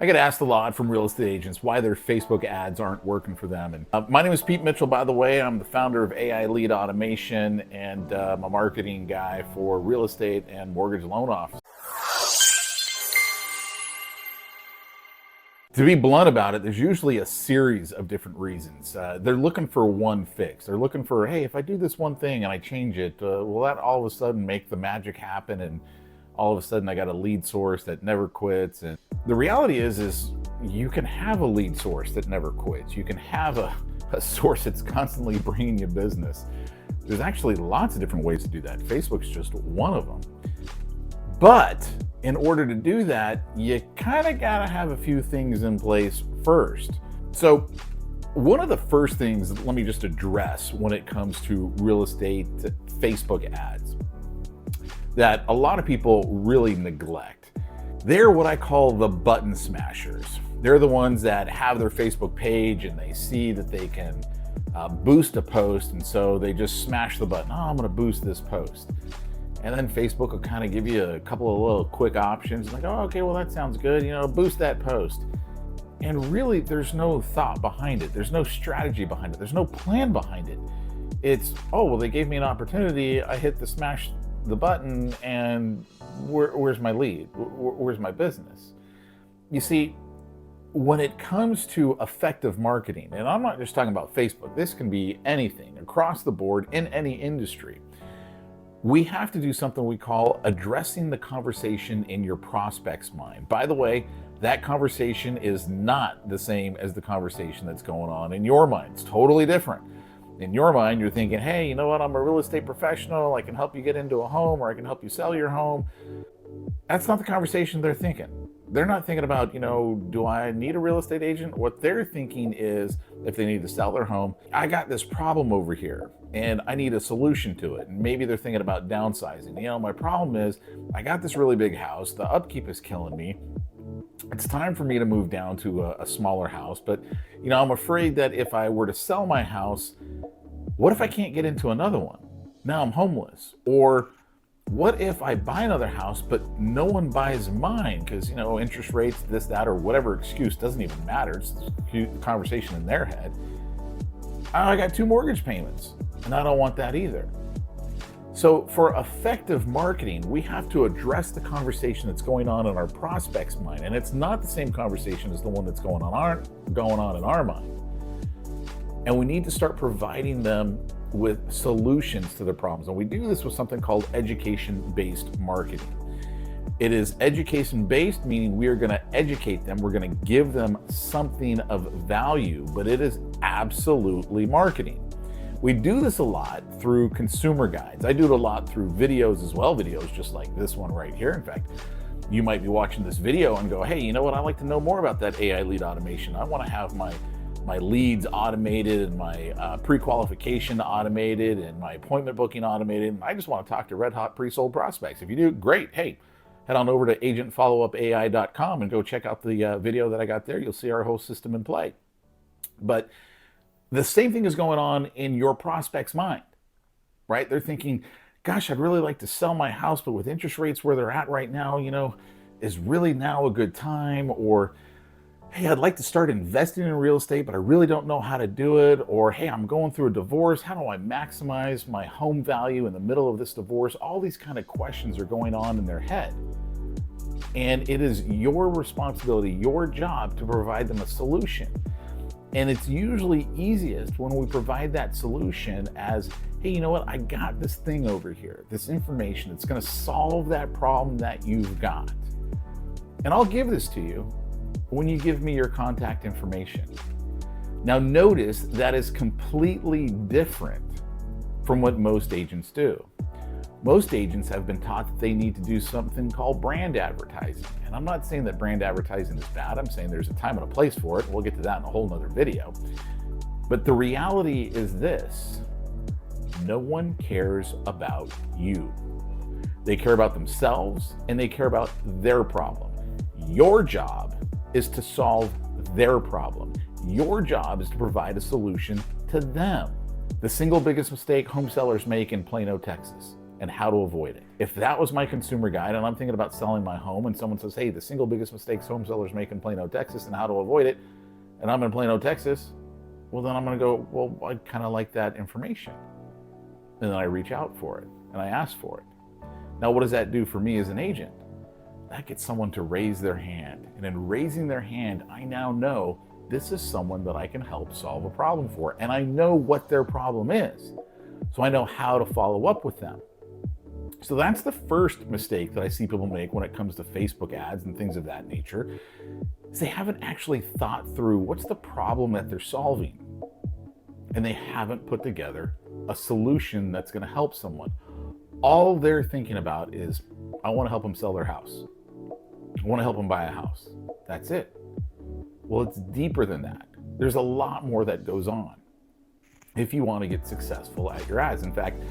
I get asked a lot from real estate agents why their Facebook ads aren't working for them. And my name is Pete Mitchell, by the way. I'm the founder of AI Lead Automation, and I'm a marketing guy for real estate and mortgage loan office. To be blunt about it, there's usually a series of different reasons. They're looking for one fix. They're looking for, hey, if I do this one thing and I change it, will that all of a sudden make the magic happen? And all of a sudden I got a lead source that never quits. And the reality is you can have a lead source that never quits. You can have a source that's constantly bringing you business. There's actually lots of different ways to do that. Facebook's just one of them. But in order to do that, you kind of got to have a few things in place first. So one of the first things, let me just address when it comes to real estate Facebook ads that a lot of people really neglect. They're what I call the button smashers. They're the ones that have their Facebook page and they see that they can boost a post, and so they just smash the button. Oh, I'm going to boost this post. And then Facebook will kind of give you a couple of little quick options like, oh, okay, well, that sounds good. Boost that post. And really, there's no thought behind it. There's no strategy behind it. There's no plan behind it. It's, oh, well, they gave me an opportunity. I hit the smash the button, and where's my lead? Where's my business? You see, when it comes to effective marketing, and I'm not just talking about Facebook, this can be anything across the board in any industry. We have to do something we call addressing the conversation in your prospect's mind. By the way, that conversation is not the same as the conversation that's going on in your mind. It's totally different. In your mind, you're thinking, hey, you know what? I'm a real estate professional. I can help you get into a home, or I can help you sell your home. That's not the conversation they're thinking. They're not thinking about, do I need a real estate agent? What they're thinking is, if they need to sell their home, I got this problem over here and I need a solution to it. And maybe they're thinking about downsizing. My problem is I got this really big house. The upkeep is killing me. It's time for me to move down to a smaller house. But, I'm afraid that if I were to sell my house, what if I can't get into another one? Now I'm homeless. Or what if I buy another house, but no one buys mine because, interest rates, this, that, or whatever excuse doesn't even matter. It's the conversation in their head. I got 2 mortgage payments, and I don't want that either. So for effective marketing, we have to address the conversation that's going on in our prospect's mind. And it's not the same conversation as the one that's going on in our mind. And we need to start providing them with solutions to their problems. And we do this with something called education-based marketing. It is education-based, meaning we are going to educate them. We're going to give them something of value, but it is absolutely marketing. We do this a lot through consumer guides. I do it a lot through videos as well, videos just like this one right here. In fact, you might be watching this video and go, hey, you know what? I'd like to know more about that AI lead automation. I want to have my leads automated and my pre-qualification automated and my appointment booking automated. And I just want to talk to red hot pre-sold prospects. If you do, great. Hey, head on over to agentfollowupai.com and go check out the video that I got there. You'll see our whole system in play. But the same thing is going on in your prospect's mind, right? They're thinking, gosh, I'd really like to sell my house, but with interest rates where they're at right now, is really now a good time? Or, hey, I'd like to start investing in real estate, but I really don't know how to do it. Or, hey, I'm going through a divorce. How do I maximize my home value in the middle of this divorce? All these kind of questions are going on in their head. And it is your responsibility, your job to provide them a solution. And it's usually easiest when we provide that solution as, hey, you know what? I got this thing over here, this information. It's going to solve that problem that you've got. And I'll give this to you when you give me your contact information. Now notice that is completely different from what most agents do. Most agents have been taught that they need to do something called brand advertising. And I'm not saying that brand advertising is bad. I'm saying there's a time and a place for it. We'll get to that in a whole nother video. But the reality is this: no one cares about you. They care about themselves and they care about their problem. Your job is to solve their problem. Your job is to provide a solution to them. The single biggest mistake home sellers make in Plano, Texas: and how to avoid it. If that was my consumer guide and I'm thinking about selling my home and someone says, hey, the single biggest mistakes home sellers make in Plano, Texas and how to avoid it, and I'm in Plano, Texas, well, then I'm going to go, well, I kind of like that information. And then I reach out for it and I ask for it. Now, what does that do for me as an agent? That gets someone to raise their hand. And in raising their hand, I now know this is someone that I can help solve a problem for. And I know what their problem is. So I know how to follow up with them. So that's the first mistake that I see people make when it comes to Facebook ads and things of that nature, is they haven't actually thought through what's the problem that they're solving. And they haven't put together a solution that's going to help someone. All they're thinking about is, I want to help them sell their house. I want to help them buy a house. That's it. Well, it's deeper than that. There's a lot more that goes on if you want to get successful at your ads. In fact,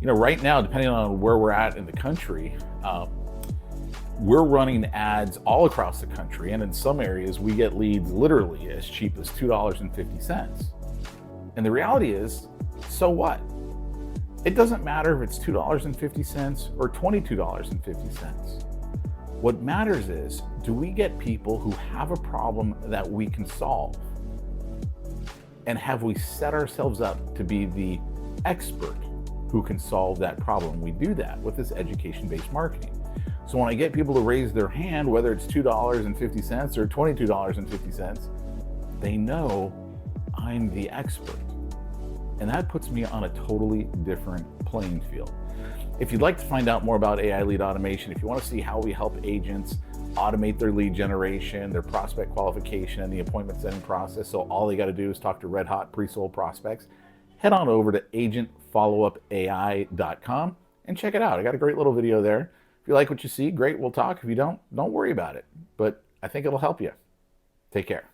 right now, depending on where we're at in the country, we're running ads all across the country. And in some areas, we get leads literally as cheap as $2.50. And the reality is, so what? It doesn't matter if it's $2.50 or $22.50. What matters is, do we get people who have a problem that we can solve? And have we set ourselves up to be the expert who can solve that problem? We do that with this education-based marketing. So when I get people to raise their hand, whether it's $2.50 or $22.50, they know I'm the expert. And that puts me on a totally different playing field. If you'd like to find out more about AI lead automation, if you want to see how we help agents automate their lead generation, their prospect qualification, and the appointment setting process, so all they got to do is talk to red hot pre-sold prospects, head on over to agentfollowupai.com and check it out. I got a great little video there. If you like what you see, great, we'll talk. If you don't worry about it. But I think it'll help you. Take care.